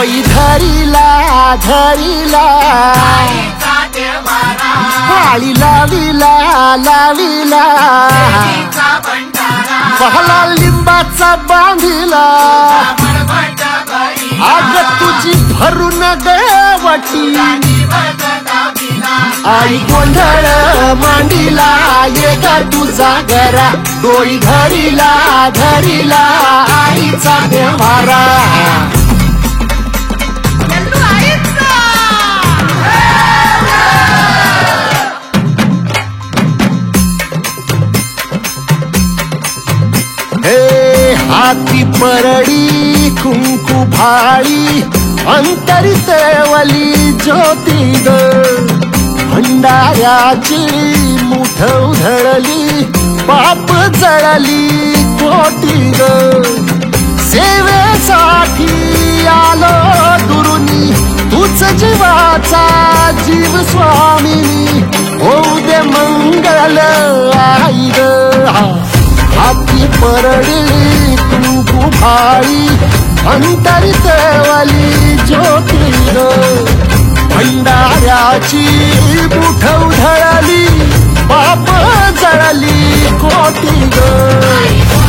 डोई धरिला धरिला पाळी लाविला लाविला पहला लिंबाचा बांधिला आग तुझी भरून गवटी आई गोंधळ मांडीला ये ग तुझा घरा डोई धरिला धरिला आईचा देवारा हाती परडी कुंकू भाळी अंतरितेवली ज्योती ग भंडाऱ्याची मुठ उधळली पाप जळली कोटी ग सेवेसाठी आलो दुरुनी तूच जीवाचा जीव स्वामिनी होऊ दे मंगल आई ग हाती परडी कुंकू भाळी अंतरितेवली ज्योती ग भंडाऱ्याची मुठ उधळली पाप जळली कोटी ग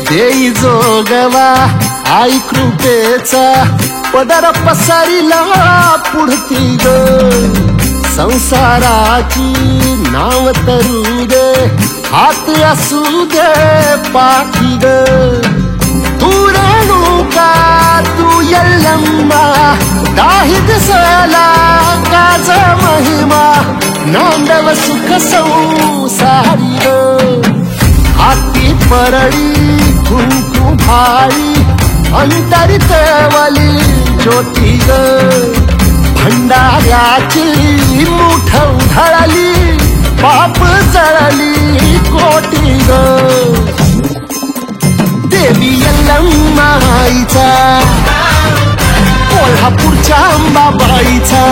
देई जोगवा आई कृपेचा पदर पसरिला पुढती ग संसाराची नाव तरू दे हात असू दे पाठी ग तू रेणुका तू यल्लम्मा दाही दिसला काज महिमा नांदव सुख संसारी ग हाती परडी कुंकू भाळी अंतरितेवली ज्योती ग भंडाऱ्याची मुठ उधळली पाप जळली कोटी ग देवी यल्लम्मा आईचा कोल्हापूरच्या अंबाबाईचा